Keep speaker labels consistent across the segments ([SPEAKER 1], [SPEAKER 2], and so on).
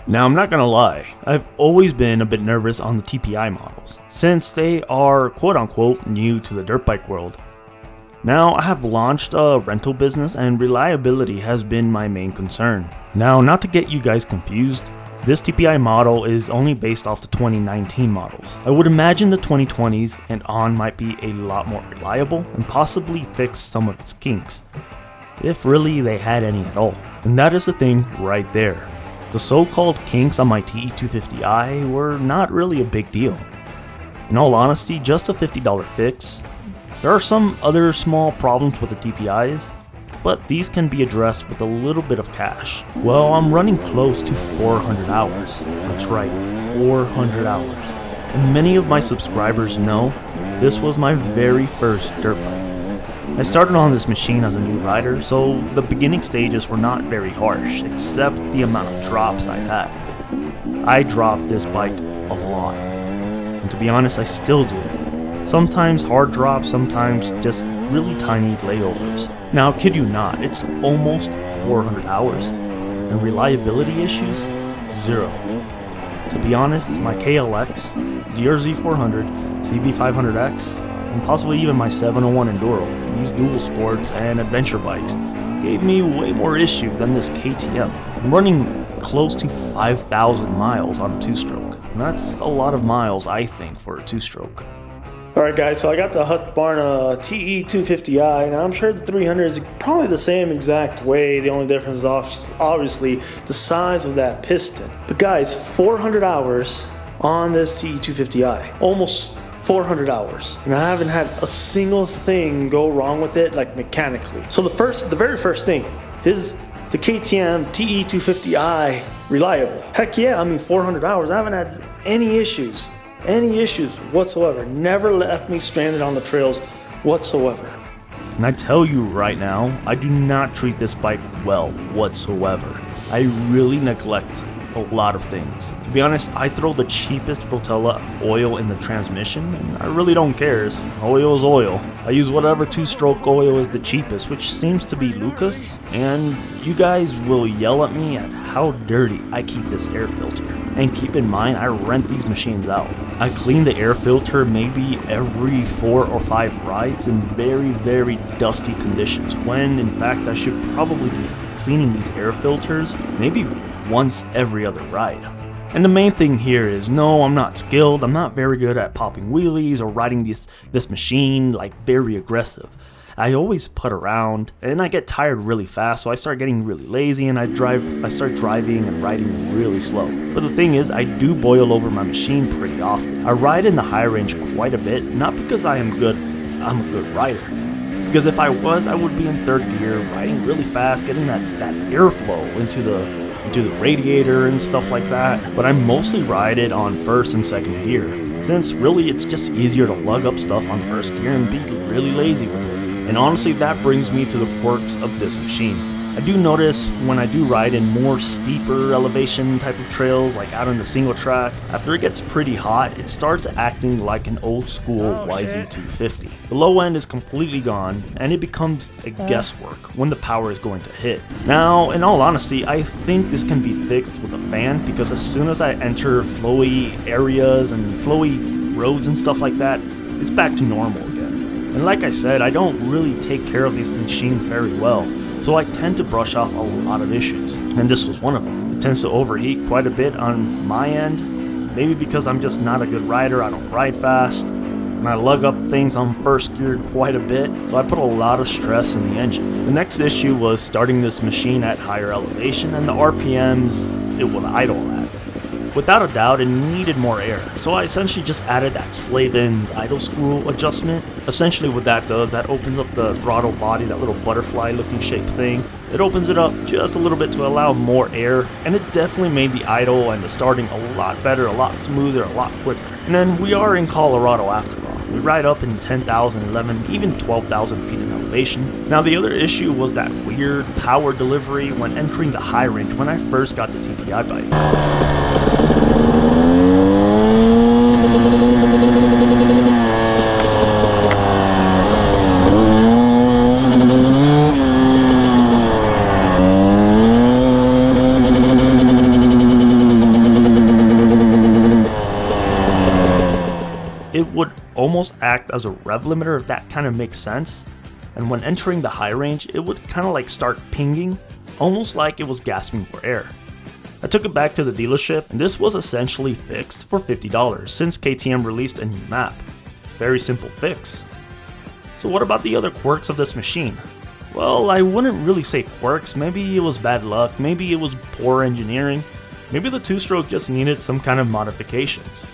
[SPEAKER 1] Now I'm not gonna lie, I've always been a bit nervous on the TPI models, since they are quote-unquote new to the dirt bike world. Now I have launched a rental business and reliability has been my main concern. Now, not to get you guys confused, this TPI model is only based off the 2019 models. I would imagine the 2020s and on might be a lot more reliable and possibly fix some of its kinks, if really they had any at all. And that is the thing right there. The so-called kinks on my TE250i were not really a big deal. In all honesty, just a $50 fix. There are some other small problems with the TPIs, but these can be addressed with a little bit of cash. Well, I'm running close to 400 hours. That's right, 400 hours. And many of my subscribers know this was my very first dirt bike. I started on this machine as a new rider, so the beginning stages were not very harsh, except the amount of drops I've had. I dropped this bike a lot, and to be honest, I still do. Sometimes hard drops, sometimes just really tiny layovers. Now, kid you not, it's almost 400 hours, and reliability issues? Zero. To be honest, my KLX, DRZ400, CB500X, and possibly even my 701 Enduro, these dual sports and adventure bikes, gave me way more issue than this KTM. I'm running close to 5,000 miles on a two-stroke, and that's a lot of miles, I think, for a two-stroke.
[SPEAKER 2] Alright guys, so I got the Husqvarna TE250i. Now I'm sure the 300 is probably the same exact way. The only difference is obviously the size of that piston. But guys, 400 hours on this TE250i. Almost 400 hours. And I haven't had a single thing go wrong with it, like mechanically. So the very first thing is the KTM TE250i reliable. Heck yeah, I mean 400 hours. I haven't had any issues whatsoever. Never left me stranded on the trails whatsoever.
[SPEAKER 1] And I tell you right now, I do not treat this bike well whatsoever. I really neglect a lot of things. To be honest, I throw the cheapest Rotella oil in the transmission, and I really don't care. Oil is oil. I use whatever two-stroke oil is the cheapest, which seems to be Lucas, and you guys will yell at me at how dirty I keep this air filter. And keep in mind, I rent these machines out. I clean the air filter maybe every 4 or 5 rides in very, very dusty conditions, when in fact I should probably be cleaning these air filters maybe once every other ride. And the main thing here is, no, I'm not skilled. I'm not very good at popping wheelies or riding this machine like very aggressive. I always put around and I get tired really fast, so I start getting really lazy and I start driving and riding really slow. But the thing is, I do boil over my machine pretty often. I ride in the high range quite a bit, not because I'm a good rider. Because if I was, I would be in third gear, riding really fast, getting that airflow into the radiator and stuff like that. But I mostly ride it on first and second gear, since really it's just easier to lug up stuff on first gear and be really lazy with it. And honestly, that brings me to the quirks of this machine. I do notice when I do ride in more steeper elevation type of trails, like out on the single track, after it gets pretty hot, it starts acting like an old school YZ250. The low end is completely gone, and it becomes a guesswork when the power is going to hit. Now, in all honesty, I think this can be fixed with a fan, because as soon as I enter flowy areas and flowy roads and stuff like that, it's back to normal again. And like I said, I don't really take care of these machines very well, so I tend to brush off a lot of issues, and this was one of them. It tends to overheat quite a bit on my end, maybe because I'm just not a good rider. I don't ride fast, and I lug up things on first gear quite a bit, so I put a lot of stress in the engine. The next issue was starting this machine at higher elevation, and the RPMs it would idle at. Without a doubt, it needed more air, so I essentially just added that Slavens idle screw adjustment. Essentially what that does, that opens up the throttle body, that little butterfly looking shaped thing. It opens it up just a little bit to allow more air, and it definitely made the idle and the starting a lot better, a lot smoother, a lot quicker. And then we are in Colorado after all. We ride up in 10,000, 11, even 12,000 feet in elevation. Now the other issue was that weird power delivery when entering the high range when I first got the TPI bike. almost act as a rev limiter, if that kind of makes sense. And when entering the high range, it would kind of like start pinging, almost like it was gasping for air. I took it back to the dealership, and this was essentially fixed for $50 since KTM released a new map. Very simple fix. So what about the other quirks of this machine? Well, I wouldn't really say quirks, maybe it was bad luck, maybe it was poor engineering, maybe the two-stroke just needed some kind of modifications.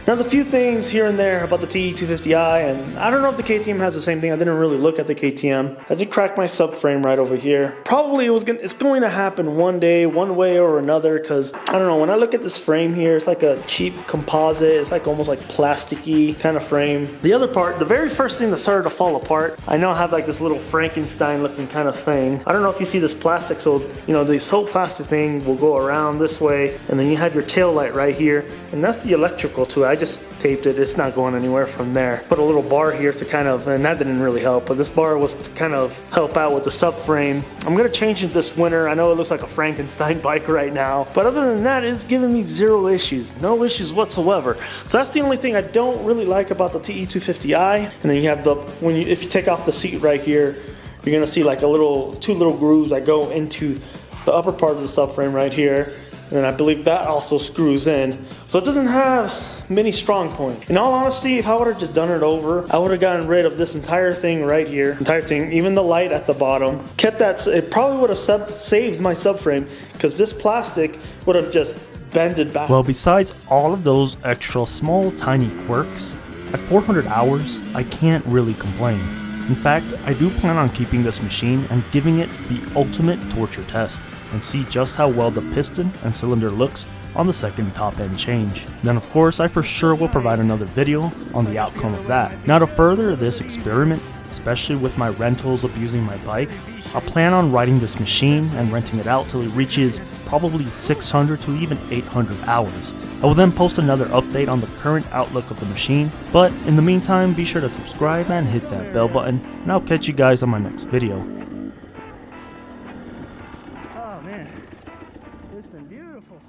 [SPEAKER 2] Now, the few things here and there about the TE250i, and I don't know if the KTM has the same thing. I didn't really look at the KTM. I did crack my subframe right over here. Probably it's going to happen one day, one way or another, because I don't know, when I look at this frame here, it's like a cheap composite. It's like almost like plasticky kind of frame. The other part, the very first thing that started to fall apart, I now have like this little Frankenstein looking kind of thing. I don't know if you see this plastic, so you know, this whole plastic thing will go around this way, and then you have your tail light right here, and that's the electrical to it. I just taped it, it's not going anywhere from there. Put a little bar here to kind of, and that didn't really help, but this bar was to kind of help out with the subframe. I'm gonna change it this winter. I know it looks like a Frankenstein bike right now, but other than that, it's giving me zero issues, no issues whatsoever. So that's the only thing I don't really like about the TE250i. And then you have the, if you take off the seat right here, you're gonna see like two little grooves that go into the upper part of the subframe right here. And I believe that also screws in. So it doesn't have many strong points. In all honesty, if I would have just done it over, I would have gotten rid of this entire thing right here. Entire thing, even the light at the bottom. Kept that, it probably would have saved my subframe, because this plastic would have just bended back.
[SPEAKER 1] Well, besides all of those extra small tiny quirks, at 400 hours, I can't really complain. In fact, I do plan on keeping this machine and giving it the ultimate torture test, and see just how well the piston and cylinder looks on the second top end change. Then of course I for sure will provide another video on the outcome of that. Now to further this experiment, especially with my rentals abusing my bike, I'll plan on riding this machine and renting it out till it reaches probably 600 to even 800 hours. I will then post another update on the current outlook of the machine, but in the meantime be sure to subscribe and hit that bell button, and I'll catch you guys on my next video.
[SPEAKER 2] Oh man, it's been beautiful.